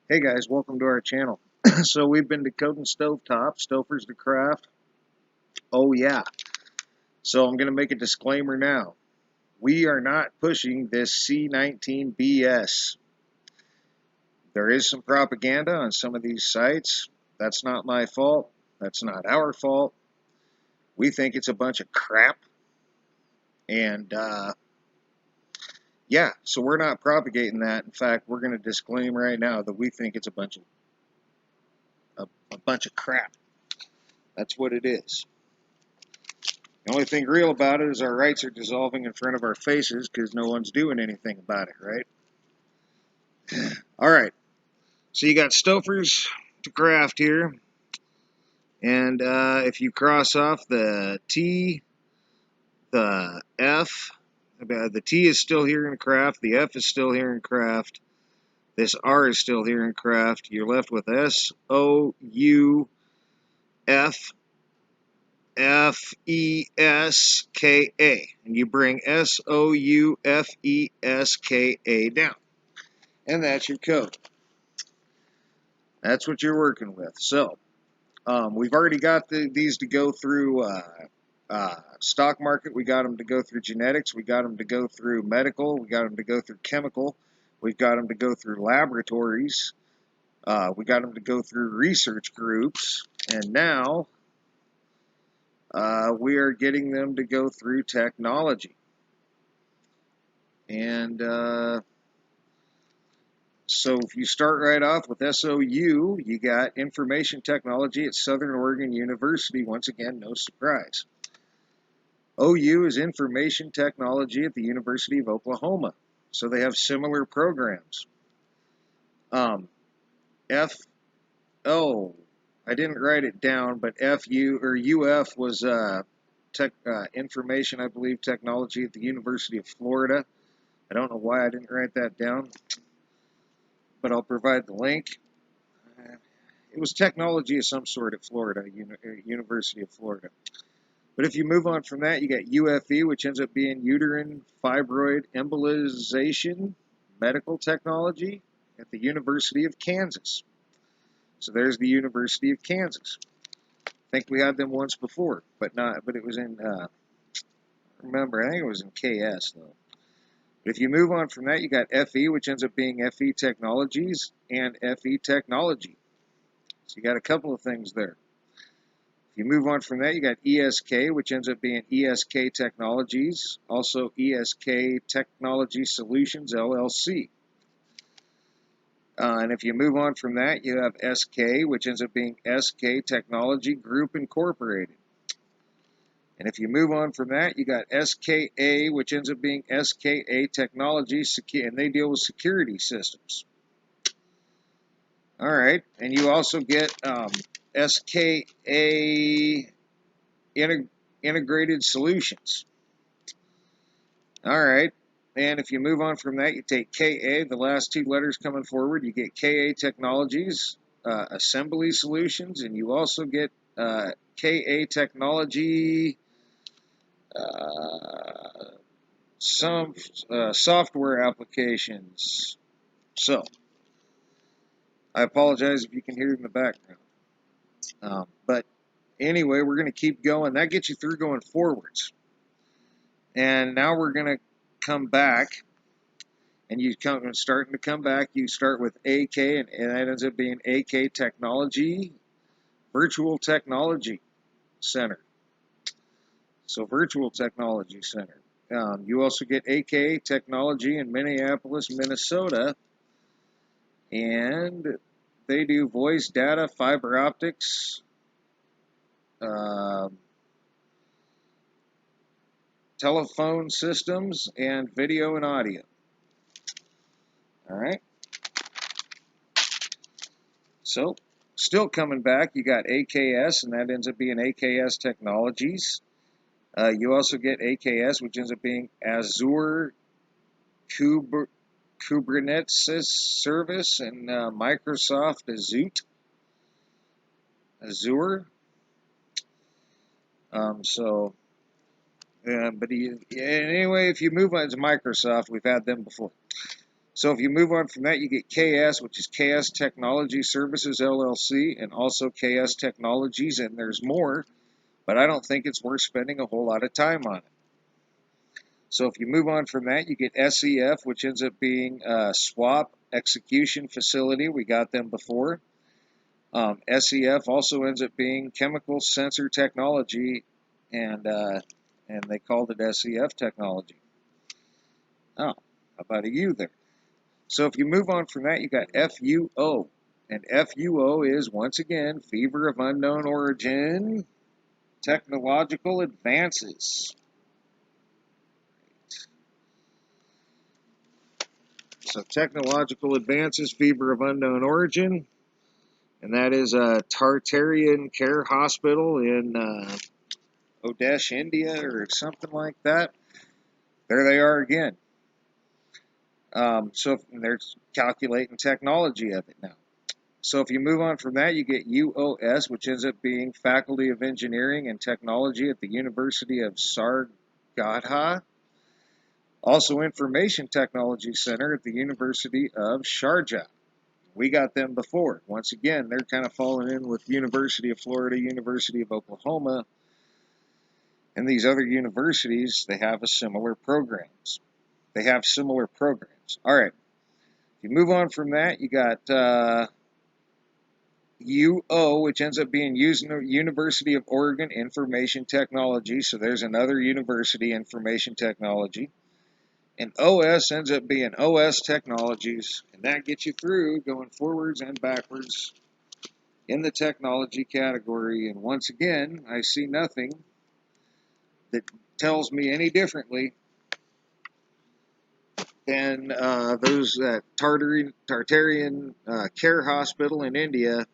Hey guys, welcome to our channel. So we've been decoding stovetop, Stouffer's to craft. Oh yeah. So I'm going to make a disclaimer now. We are not pushing this C19 BS. There is some propaganda on some of these sites. That's not my fault. That's not our fault. We think it's a bunch of crap. And yeah, so we're not propagating that. In fact, we're going to disclaim right now that we think it's a bunch of crap. That's what it is. The only thing real about it is our rights are dissolving in front of our faces because no one's doing anything about it, right? All right. So you got Stouffer's to craft here. And if you cross off the T, the F, the T is still here in craft. The F is still here in craft. This R is still here in craft. You're left with S, O, U, F, F, E, S, K, A. And you bring S, O, U, F, E, S, K, A down. And that's your code. That's what you're working with. So, we've already got these to go through stock market. We got them to go through genetics. We got them to go through medical. We got them to go through chemical. We've got them to go through laboratories. We got them to go through research groups. And now we are getting them to go through technology. And so if you start right off with SOU, you got information technology at Southern Oregon University. Once again, no surprise. OU is information technology at the University of Oklahoma. So they have similar programs. I didn't write it down, but FU or UF was information, I believe, technology at the University of Florida. I don't know why I didn't write that down, but I'll provide the link. It was technology of some sort at Florida, University of Florida. But if you move on from that, you got UFE, which ends up being uterine fibroid embolization medical technology at the University of Kansas. So there's the University of Kansas. I think we had them once before, but it was in, I think it was in KS though. But if you move on from that, you got FE, which ends up being FE Technologies and FE Technology. So you got a couple of things there. If you move on from that, you got ESK, which ends up being ESK Technologies, also ESK Technology Solutions, LLC. And if you move on from that, you have SK, which ends up being SK Technology Group Incorporated. And if you move on from that, you got SKA, which ends up being SKA Technology, and they deal with security systems. All right, and you also get SKA Integrated Solutions. All right, and if you move on from that, you take KA, the last two letters coming forward, you get KA Technologies, Assembly Solutions, and you also get KA Technology, some software applications. So, I apologize if you can hear it in the background. But anyway, we're going to keep going. That gets you through going forwards. And now we're going to come back. And starting to come back, you start with AK, and that ends up being AK Technology, Virtual Technology Center. So Virtual Technology Center. You also get AK Technology in Minneapolis, Minnesota, and they do voice, data, fiber optics, telephone systems, and video and audio. All right. So, still coming back, you got AKS, and that ends up being AKS Technologies. You also get AKS, which ends up being Azure Kubernetes Service and Microsoft Azure. Anyway, if you move on to Microsoft, we've had them before. So if you move on from that, you get KS, which is KS Technology Services LLC, and also KS Technologies, and there's more, but I don't think it's worth spending a whole lot of time on it. So if you move on from that, you get SEF, which ends up being Swap Execution Facility. We got them before. SEF also ends up being Chemical Sensor Technology, and they called it SEF Technology. Oh, how about a U there? So if you move on from that, you got FUO. And FUO is, once again, Fever of Unknown Origin, Technological Advances. So Technological Advances, Fever of Unknown Origin. And that is a Tartarian Care Hospital in Odisha, India, or something like that. There they are again. So they're calculating technology of it now. So if you move on from that, you get UOS, which ends up being Faculty of Engineering and Technology at the University of Sargodha. Also Information Technology Center at the University of Sharjah. We got them before. Once again, they're kind of falling in with University of Florida, University of Oklahoma, and these other universities. They have similar programs. All right. If you move on from that, you got UO, which ends up being University of Oregon Information Technology. So there's another university, Information Technology. And OS ends up being OS Technologies. And that gets you through going forwards and backwards in the technology category. And once again, I see nothing that tells me any differently than those Tartarian Care Hospital in India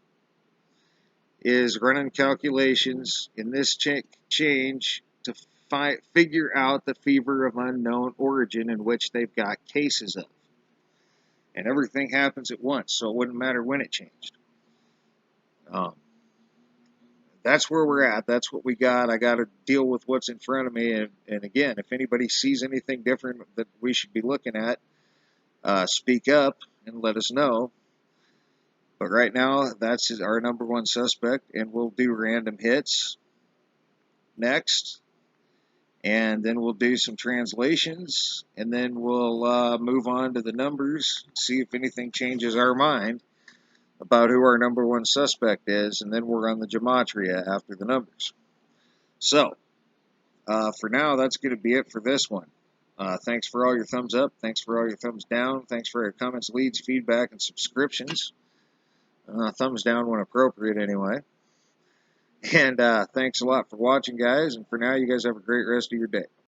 is running calculations in this change to figure out the fever of unknown origin in which they've got cases of. And everything happens at once, so it wouldn't matter when it changed. That's where we're at. That's what we got. I got to deal with what's in front of me. And again, if anybody sees anything different that we should be looking at, speak up and let us know. But right now, that's our number one suspect, and we'll do random hits next. And then we'll do some translations, and then we'll move on to the numbers, see if anything changes our mind about who our number one suspect is, and then we're on the gematria after the numbers. So, for now, that's going to be it for this one. Thanks for all your thumbs up. Thanks for all your thumbs down. Thanks for your comments, leads, feedback, and subscriptions. Thumbs down when appropriate, anyway. And thanks a lot for watching, guys. And for now, you guys have a great rest of your day.